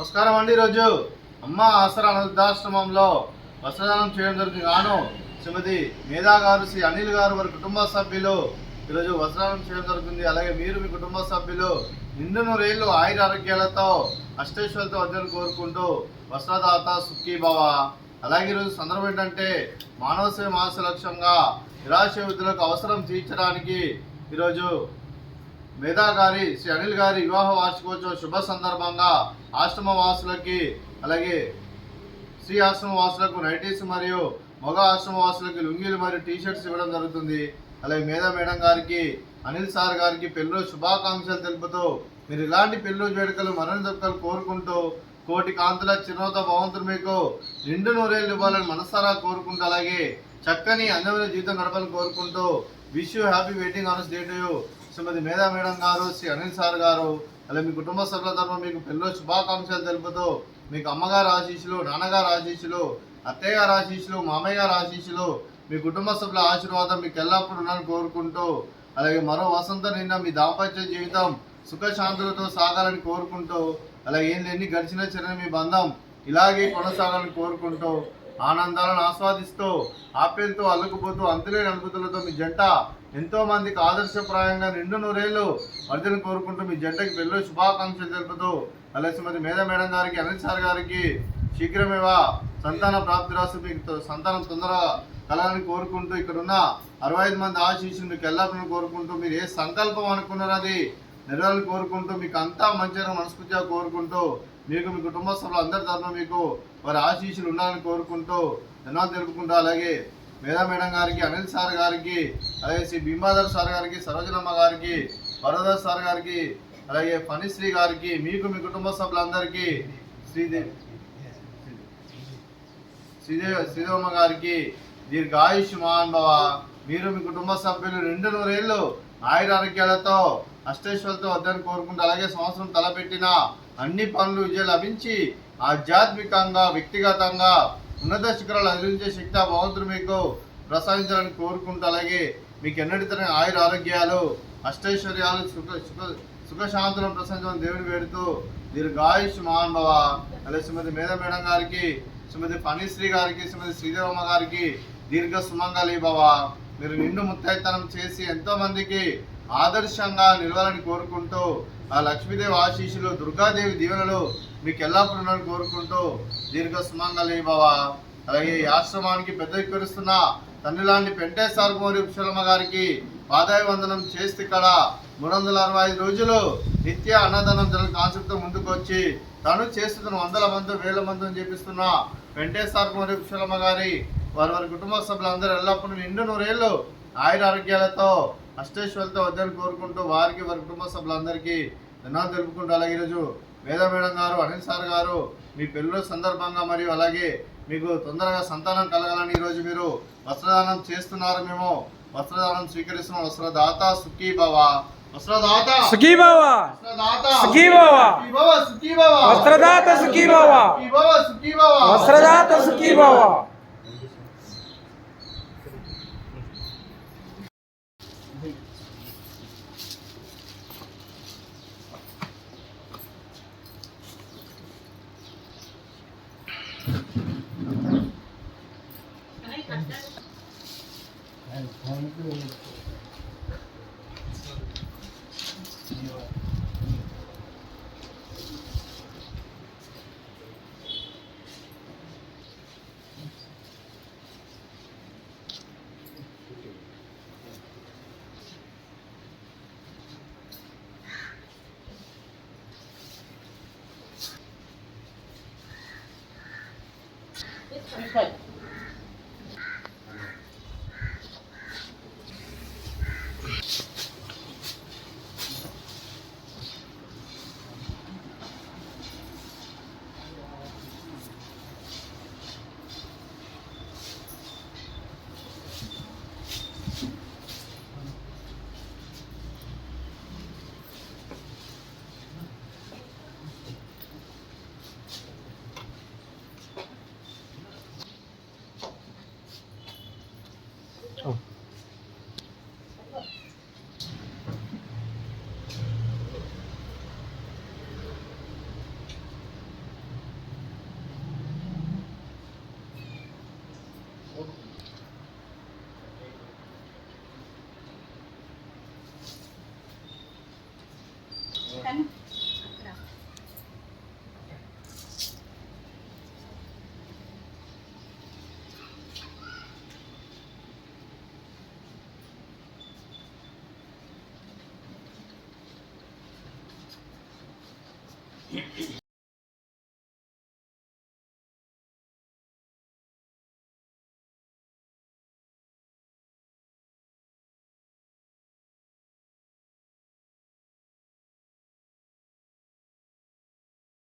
నమస్కారం అండి. ఈరోజు అమ్మ ఆసరా అనాథాశ్రమంలో వస్త్రదానం చేయడం జరుగుతుంది. గాను శ్రీమతి మేధా గారు, శ్రీ అనిల్ గారు వారి కుటుంబ సభ్యులు ఈరోజు వస్త్రదానం చేయడం జరుగుతుంది. అలాగే మీరు మీ కుటుంబ సభ్యులు నిండు నూరేళ్లు ఆయుర ఆరోగ్యాలతో అష్టైశ్వర్యాలతో వద్దలు కోరుకుంటూ వస్త్రదాత సుఖీ భవ. అలాగే ఈరోజు సందర్భం ఏంటంటే మానవ సేవ మాస లక్ష్యంగా నిరాశ వృద్ధులకు అవసరం తీర్చడానికి ఈరోజు మేధా గారి, శ్రీ అనిల్ గారి వివాహ వార్షికోత్సవ శుభ సందర్భంగా ఆశ్రమ వాసులకి, అలాగే శ్రీ ఆశ్రమ వాసులకు నైటీస్ మరియు మగ ఆశ్రమ వాసులకి లుంగీలు మరియు టీషర్ట్స్ ఇవ్వడం జరుగుతుంది. అలాగే మేధా మేడం గారికి, అనిల్ సార్ గారికి పెళ్లి శుభాకాంక్షలు తెలుపుతూ మీరు ఇలాంటి పెళ్లి వేడుకలు మరణి దొక్కలు కోరుకుంటూ కోటి కాంతుల చిరునవ్వుత భగవంతుడు మీకు నిండు నూరేళ్ళు ఇవ్వాలని మనసారా కోరుకుంటూ, అలాగే చక్కని అందమైన జీవితం గడపాలని కోరుకుంటూ wish you happy wedding honours day to you Shrimati Medha madam గారు, శ్రీ అనిల్ సార్ గారు. అలాగే మీ కుటుంబ సభ్యుల తరఫున మీకు పెళ్ళి శుభాకాంక్షలు తెలుపుతూ మీకు అమ్మగారు ఆశీస్సులు, నాన్నగారు ఆశీస్సులు, అత్తయ్య గారు ఆశీస్సులు, మామయ్య గారు ఆశీస్సులు, మీ కుటుంబ సభ్యుల ఆశీర్వాదం మీకు ఎల్లప్పుడూ ఉండాలని కోరుకుంటూ, అలాగే మరో వసంతం నిండా మీ దాంపత్య జీవితం సుఖశాంతులతో సాగాలని కోరుకుంటూ, అలాగే ఎన్ని గడిచిన చిన్న మీ బంధం ఇలాగే కొనసాగాలని కోరుకుంటూ, ఆనందాలను ఆస్వాదిస్తూ ఆప్యాయతతో అల్లుకుపోతూ అంతులేని అనుభూతులతో మీ జంట ఎంతో మందికి ఆదర్శప్రాయంగా నిండు నూరేళ్లు వర్ధన కోరుకుంటూ మీ జంటకి పెళ్ళి శుభాకాంక్షలు తెలుపుతూ, అలాగే శ్రీమతి మేధా మేడం గారికి, అనిల్ సార్ గారికి శీఘ్రమేవా సంతాన ప్రాప్తి రాసు మీకు సంతానం తొందరగా కలాలని కోరుకుంటూ, ఇక్కడున్న 65 మంది ఆశీస్సులు మీకు ఎల్లప్పుడూ కోరుకుంటూ, మీరు ఏ సంకల్పం అనుకున్నారో అది నెరవేరాలని కోరుకుంటూ, మీకు అంతా మంచిగా మనస్ఫూర్తిగా కోరుకుంటూ, మీకు మీ కుటుంబ సభ్యులు అందరి తరఫున మీకు వారి ఆశీస్సులు ఉండాలని కోరుకుంటూ ధన్యవాదాలు తెలుపుకుంటూ, అలాగే మేధా మేడం గారికి, అనిల్ సార్ గారికి, అలాగే శ్రీ భీమాధర్ సార్ గారికి, సరోజనమ్మ గారికి, వరదర్ సార్ గారికి, అలాగే ఫణిశ్రీ గారికి, మీకు మీ కుటుంబ సభ్యులందరికీ, శ్రీదేవమ్మ గారికి దీర్ఘాయుష్మాన్ భవ. మీరు మీ కుటుంబ సభ్యులు నిండు నూరేళ్లు ఆయుర ఆరోగ్యాలతో అష్టైశ్వర్యాలతో వద్దని కోరుకుంటూ, అలాగే సంవత్సరం తలపెట్టిన అన్ని పనులు విజయం లభించి ఆధ్యాత్మికంగా, వ్యక్తిగతంగా ఉన్నత శిఖరాలు అధిరించే శక్తి ఆ భగవంతుడు మీకు ప్రసాదించాలని కోరుకుంటూ, అలాగే మీకు ఎన్నటితర ఆయుర ఆరోగ్యాలు, అష్టైశ్వర్యాలు, సుఖశాంతులను ప్రసాదించాలని దేవుని వేడుతూ దీర్ఘాయుష్మాన్ భవ. అలాగే శ్రీమతి మేధా మేడం గారికి, శ్రీమతి ఫణిశ్రీ గారికి, శ్రీమతి శ్రీదేవమ్మ గారికి దీర్ఘ సుమంగళి భవ. మీరు నిండు ముత్తైతనం చేసి ఎంతో మందికి ఆదర్శంగా నిలవాలని కోరుకుంటూ, ఆ లక్ష్మీదేవి ఆశీస్సులు, దుర్గాదేవి దీవెనలు మీకు ఎల్లప్పుడూ ఉండాలని కోరుకుంటూ దీర్ఘ సుమంగళి భవ. అలాగే ఈ ఆశ్రమానికి పెద్ద ఎక్కరిస్తున్న తండ్రి లాంటి పెంటేశ్వర కుమారి పుష్పలమ్మ గారికి పాదాయ వందనం చేస్తే ఇక్కడ 365 రోజులు నిత్య అన్నదానం జరగని కాన్సెప్ట్తో ముందుకు వచ్చి తను చేస్తున్న వందల మంది, వేల మందిని చేపిస్తున్న వెంకటేశ్వర కుమారి పుష్పలమ్మ గారి వారి కుటుంబ సభ్యులందరూ ఎల్లప్పుడూ నిండు నూరేళ్లు ఆయుర ఆరోగ్యాలతో అష్టైశ్వర్యాలతో వద్దని కోరుకుంటూ వారికి, వారి కుటుంబ సభ్యులందరికీ ధన్యవాదాలు తెలుపుకుంటూ, అలాగే ఈరోజు మేధా మేడం గారు, అనిల్ సార్ గారు మీ పెళ్ళి సందర్భంగా మరియు అలాగే మీకు తొందరగా సంతానం కలగాలని ఈరోజు మీరు వస్త్రదానం చేస్తున్నారు. మేము వస్త్రదానం స్వీకరిస్తున్నాం. వస్త్రదాత సుఖీ భవ. వస్త్రదాత సుఖీ భవ. సుఖీ భవ. వస్త్రదాత సుఖీ భవ. వస్త్రదాత సుఖీ భవ.